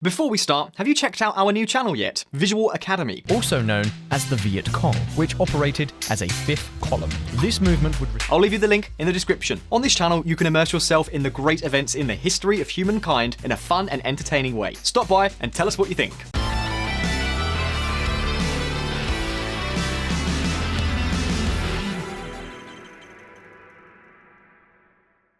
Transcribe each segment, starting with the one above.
Before we start, have you checked out our new channel yet? Visual Academy. Also known as the Viet Cong, which operated as a fifth column. This movement would... I'll leave you the link in the description. On this channel, you can immerse yourself in the great events in the history of humankind in a fun and entertaining way. Stop by and tell us what you think.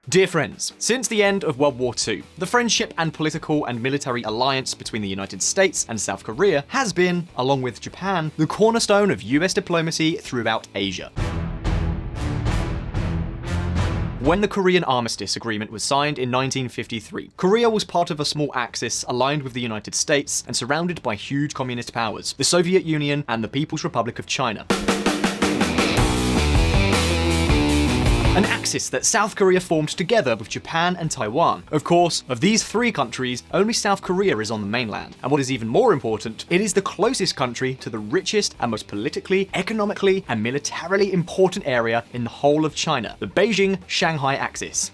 Dear friends, since the end of World War II, the friendship and political and military alliance between the United States and South Korea has been, along with Japan, the cornerstone of US diplomacy throughout Asia. When the Korean Armistice Agreement was signed in 1953, Korea was part of a small axis aligned with the United States and surrounded by huge communist powers, the Soviet Union and the People's Republic of China. An axis that South Korea formed together with Japan and Taiwan. Of course, of these three countries, only South Korea is on the mainland. And what is even more important, it is the closest country to the richest and most politically, economically, and militarily important area in the whole of China, the Beijing-Shanghai axis.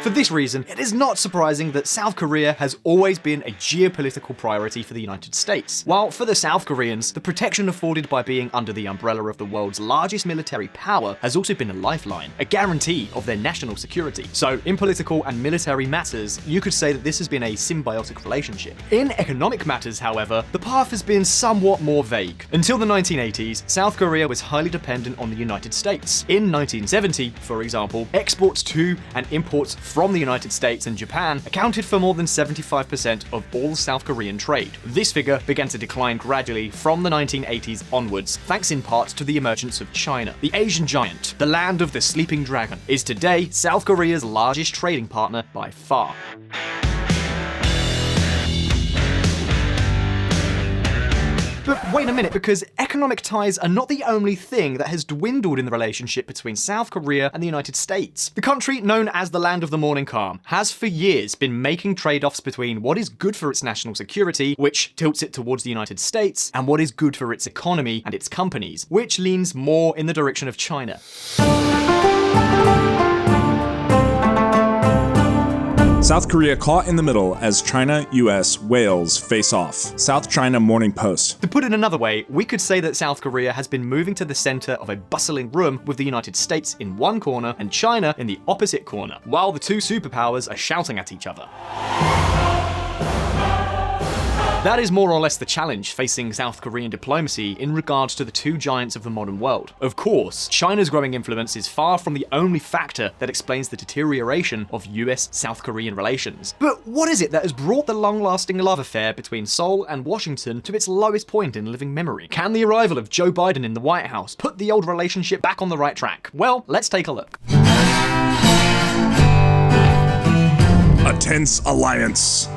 For this reason, it is not surprising that South Korea has always been a geopolitical priority for the United States. While for the South Koreans, the protection afforded by being under the umbrella of the world's largest military power has also been a lifeline, a guarantee of their national security. So, in political and military matters, you could say that this has been a symbiotic relationship. In economic matters, however, the path has been somewhat more vague. Until the 1980s, South Korea was highly dependent on the United States. In 1970, for example, exports to and imports from the United States and Japan accounted for more than 75% of all South Korean trade. This figure began to decline gradually from the 1980s onwards, thanks in part to the emergence of China. The Asian giant, the land of the sleeping dragon, is today South Korea's largest trading partner by far. But wait a minute, because economic ties are not the only thing that has dwindled in the relationship between South Korea and the United States. The country known as the Land of the Morning Calm has for years been making trade-offs between what is good for its national security, which tilts it towards the United States, and what is good for its economy and its companies, which leans more in the direction of China. South Korea caught in the middle as China, US, Wales face off. South China Morning Post. To put it another way, we could say that South Korea has been moving to the center of a bustling room with the United States in one corner and China in the opposite corner, while the two superpowers are shouting at each other. That is more or less the challenge facing South Korean diplomacy in regards to the two giants of the modern world. Of course, China's growing influence is far from the only factor that explains the deterioration of US-South Korean relations. But what is it that has brought the long-lasting love affair between Seoul and Washington to its lowest point in living memory? Can the arrival of Joe Biden in the White House put the old relationship back on the right track? Well, let's take a look. A tense alliance.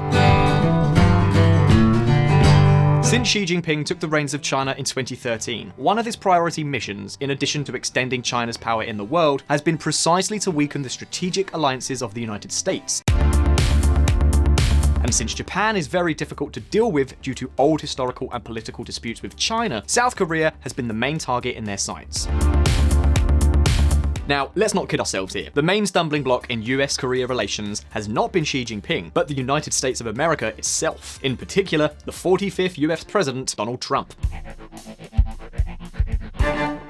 Since Xi Jinping took the reins of China in 2013, one of his priority missions, in addition to extending China's power in the world, has been precisely to weaken the strategic alliances of the United States. And since Japan is very difficult to deal with due to old historical and political disputes with China, South Korea has been the main target in their sights. Now, let's not kid ourselves here. The main stumbling block in US-Korea relations has not been Xi Jinping, but the United States of America itself. In particular, the 45th US President, Donald Trump. And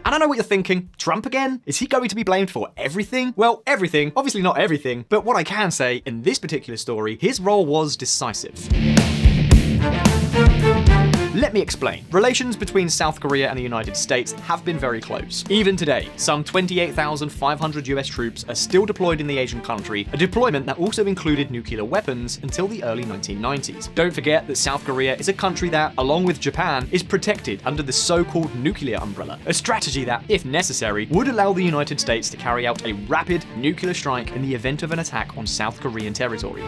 I know what you're thinking. Trump again? Is he going to be blamed for everything? Well, everything. Obviously not everything, but what I can say, in this particular story, his role was decisive. Let me explain. Relations between South Korea and the United States have been very close. Even today, some 28,500 US troops are still deployed in the Asian country, a deployment that also included nuclear weapons until the early 1990s. Don't forget that South Korea is a country that, along with Japan, is protected under the so-called nuclear umbrella, a strategy that, if necessary, would allow the United States to carry out a rapid nuclear strike in the event of an attack on South Korean territory.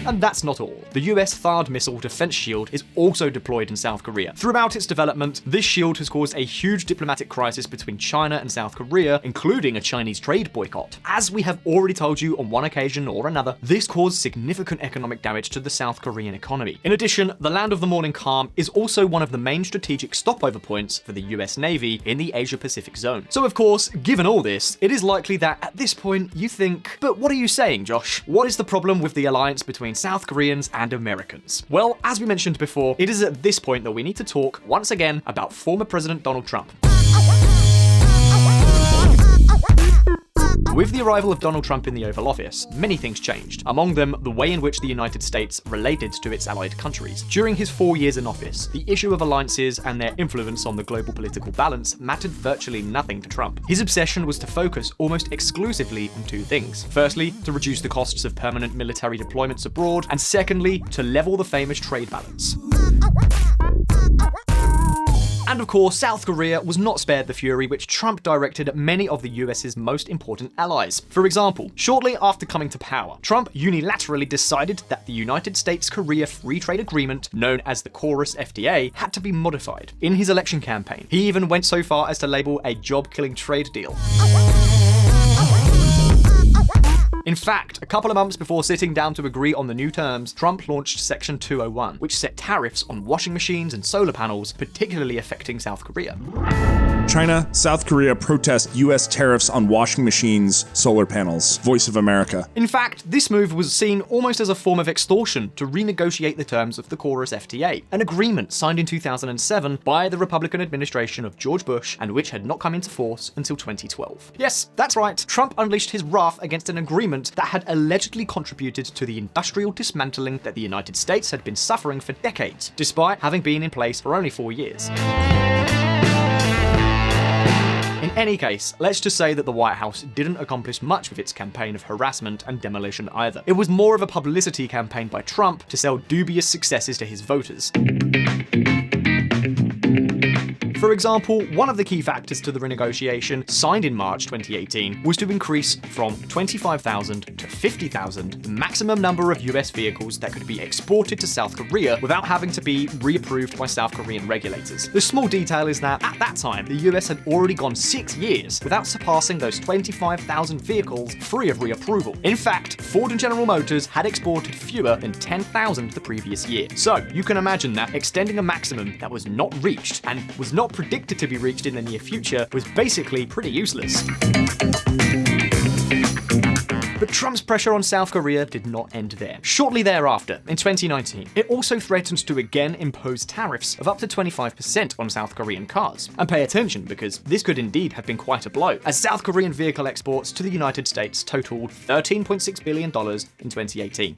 And that's not all. The US THAAD missile defense shield is also deployed in South Korea. Throughout its development, this shield has caused a huge diplomatic crisis between China and South Korea, including a Chinese trade boycott. As we have already told you on one occasion or another, this caused significant economic damage to the South Korean economy. In addition, the Land of the Morning Calm is also one of the main strategic stopover points for the US Navy in the Asia-Pacific zone. So of course, given all this, it is likely that at this point you think, but what are you saying, Josh? What is the problem with the alliance between South Koreans and Americans? Well, as we mentioned before, it is at this point that we need to talk once again about former President Donald Trump. With the arrival of Donald Trump in the Oval Office, many things changed. Among them, the way in which the United States related to its allied countries. During his 4 years in office, the issue of alliances and their influence on the global political balance mattered virtually nothing to Trump. His obsession was to focus almost exclusively on two things. Firstly, to reduce the costs of permanent military deployments abroad, and secondly, to level the famous trade balance. And of course, South Korea was not spared the fury which Trump directed at many of the US's most important allies. For example, shortly after coming to power, Trump unilaterally decided that the United States-Korea Free Trade Agreement, known as the Chorus FTA, had to be modified. In his election campaign, he even went so far as to label a job-killing trade deal. In fact, a couple of months before sitting down to agree on the new terms, Trump launched Section 201, which set tariffs on washing machines and solar panels, particularly affecting South Korea. China, South Korea protest US tariffs on washing machines, solar panels. Voice of America. In fact, this move was seen almost as a form of extortion to renegotiate the terms of the Chorus FTA, an agreement signed in 2007 by the Republican administration of George Bush and which had not come into force until 2012. Yes, that's right, Trump unleashed his wrath against an agreement that had allegedly contributed to the industrial dismantling that the United States had been suffering for decades, despite having been in place for only 4 years. In any case, let's just say that the White House didn't accomplish much with its campaign of harassment and demolition either. It was more of a publicity campaign by Trump to sell dubious successes to his voters. For example, one of the key factors to the renegotiation, signed in March 2018, was to increase from 25,000 to 50,000 the maximum number of US vehicles that could be exported to South Korea without having to be reapproved by South Korean regulators. The small detail is that, at that time, the US had already gone 6 years without surpassing those 25,000 vehicles free of reapproval. In fact, Ford and General Motors had exported fewer than 10,000 the previous year. So, you can imagine that extending a maximum that was not reached and was not predicted to be reached in the near future was basically pretty useless. But Trump's pressure on South Korea did not end there. Shortly thereafter, in 2019, it also threatened to again impose tariffs of up to 25% on South Korean cars. And pay attention, because this could indeed have been quite a blow, as South Korean vehicle exports to the United States totaled $13.6 billion in 2018.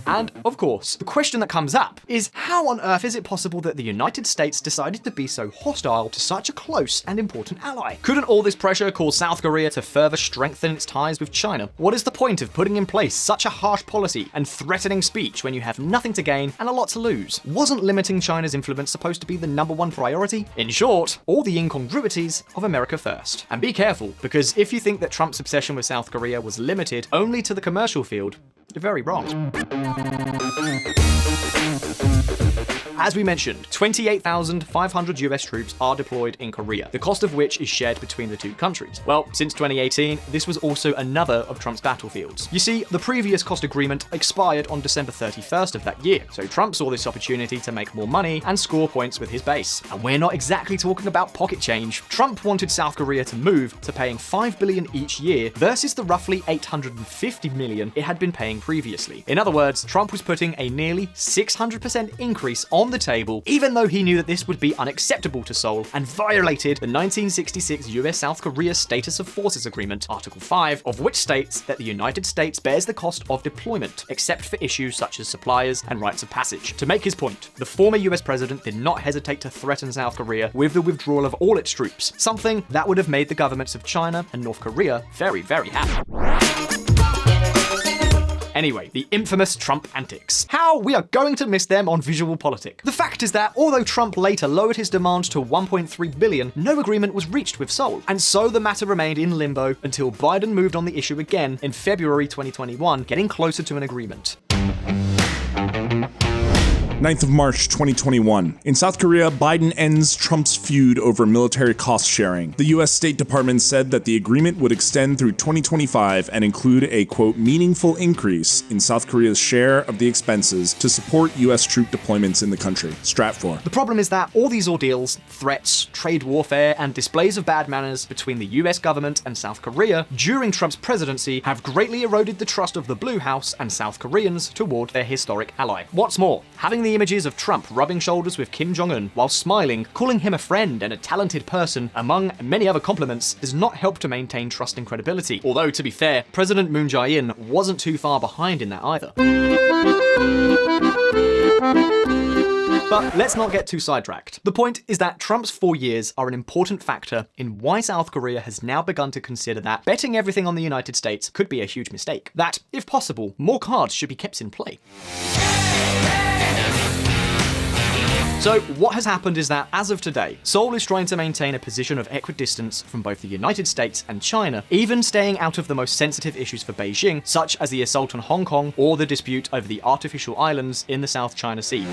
And, of course, the question that comes up is how on earth is it possible that the United States decided to be so hostile to such a close and important ally? Couldn't all this pressure cause South Korea to further strengthen its ties with China? What is the point of putting in place such a harsh policy and threatening speech when you have nothing to gain and a lot to lose? Wasn't limiting China's influence supposed to be the #1 priority? In short, all the incongruities of America first. And be careful, because if you think that Trump's obsession with South Korea was limited only to the commercial field, you're very wrong. As we mentioned, 28,500 US troops are deployed in Korea, the cost of which is shared between the two countries. Well, since 2018, this was also another of Trump's battlefields. You see, the previous cost agreement expired on December 31st of that year, so Trump saw this opportunity to make more money and score points with his base. And we're not exactly talking about pocket change. Trump wanted South Korea to move to paying $5 billion each year versus the roughly $850 million it had been paying previously. In other words, Trump was putting a nearly 600% increase on the table, even though he knew that this would be unacceptable to Seoul and violated the 1966 US-South Korea Status of Forces Agreement, Article 5, of which states that the United States bears the cost of deployment, except for issues such as suppliers and rites of passage. To make his point, the former US president did not hesitate to threaten South Korea with the withdrawal of all its troops, something that would have made the governments of China and North Korea very, very happy. Anyway, the infamous Trump antics. How we are going to miss them on VisualPolitik. The fact is that although Trump later lowered his demand to $1.3 billion, no agreement was reached with Seoul, and so the matter remained in limbo until Biden moved on the issue again in February 2021, getting closer to an agreement. 9th of March 2021. In South Korea, Biden ends Trump's feud over military cost sharing. The US State Department said that the agreement would extend through 2025 and include a, quote, meaningful increase in South Korea's share of the expenses to support US troop deployments in the country. Stratfor. The problem is that all these ordeals, threats, trade warfare, and displays of bad manners between the US government and South Korea during Trump's presidency have greatly eroded the trust of the Blue House and South Koreans toward their historic ally. What's more, having the images of Trump rubbing shoulders with Kim Jong-un while smiling, calling him a friend and a talented person, among many other compliments, does not help to maintain trust and credibility. Although, to be fair, President Moon Jae-in wasn't too far behind in that either. But let's not get too sidetracked. The point is that Trump's 4 years are an important factor in why South Korea has now begun to consider that betting everything on the United States could be a huge mistake. That, if possible, more cards should be kept in play. So what has happened is that, as of today, Seoul is trying to maintain a position of equidistance from both the United States and China, even staying out of the most sensitive issues for Beijing, such as the assault on Hong Kong or the dispute over the artificial islands in the South China Sea.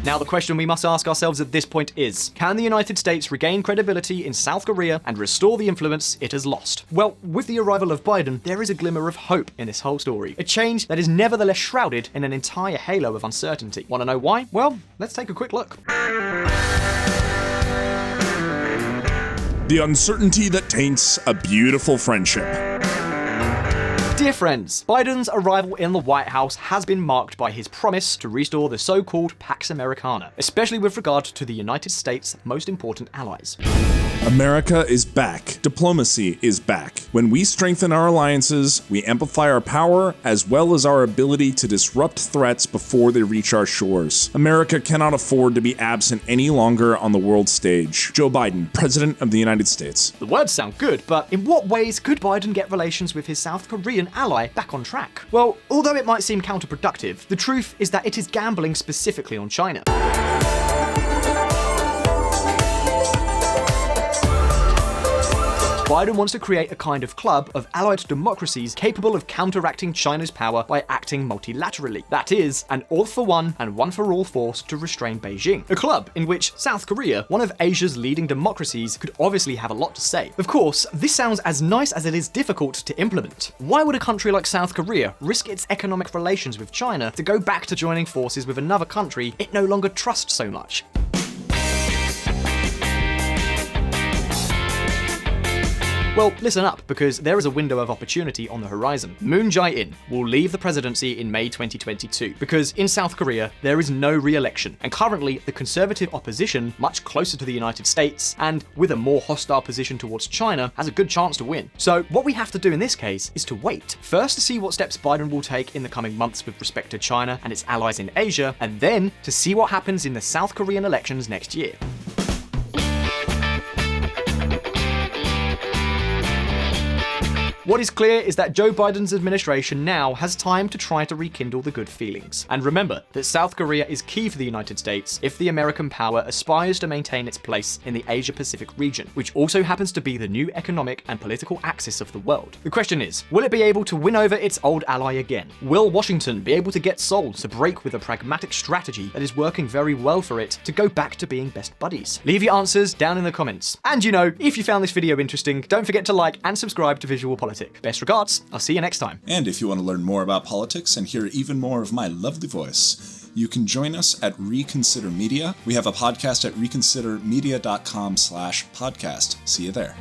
Now, the question we must ask ourselves at this point is, can the United States regain credibility in South Korea and restore the influence it has lost? Well, with the arrival of Biden, there is a glimmer of hope in this whole story. A change that is nevertheless shrouded in an entire halo of uncertainty. Want to know why? Well, let's take a quick look. The uncertainty that taints a beautiful friendship. Dear friends, Biden's arrival in the White House has been marked by his promise to restore the so-called Pax Americana, especially with regard to the United States' most important allies. America is back. Diplomacy is back. When we strengthen our alliances, we amplify our power as well as our ability to disrupt threats before they reach our shores. America cannot afford to be absent any longer on the world stage. Joe Biden, President of the United States. The words sound good, but in what ways could Biden get relations with his South Korean ally back on track? Well, although it might seem counterproductive, the truth is that it is gambling specifically on China. Biden wants to create a kind of club of allied democracies capable of counteracting China's power by acting multilaterally. That is, an all-for-one and one-for-all force to restrain Beijing. A club in which South Korea, one of Asia's leading democracies, could obviously have a lot to say. Of course, this sounds as nice as it is difficult to implement. Why would a country like South Korea risk its economic relations with China to go back to joining forces with another country it no longer trusts so much? Well, listen up, because there is a window of opportunity on the horizon. Moon Jae-in will leave the presidency in May 2022, because in South Korea, there is no re-election, and currently the conservative opposition, much closer to the United States, and with a more hostile position towards China, has a good chance to win. So what we have to do in this case is to wait. First to see what steps Biden will take in the coming months with respect to China and its allies in Asia, and then to see what happens in the South Korean elections next year. What is clear is that Joe Biden's administration now has time to try to rekindle the good feelings. And remember that South Korea is key for the United States if the American power aspires to maintain its place in the Asia-Pacific region, which also happens to be the new economic and political axis of the world. The question is, will it be able to win over its old ally again? Will Washington be able to get Seoul to break with a pragmatic strategy that is working very well for it to go back to being best buddies? Leave your answers down in the comments. And if you found this video interesting, don't forget to like and subscribe to VisualPolitik. Best regards, I'll see you next time. And if you want to learn more about politics and hear even more of my lovely voice, you can join us at Reconsider Media. We have a podcast at reconsidermedia.com/podcast. See you there.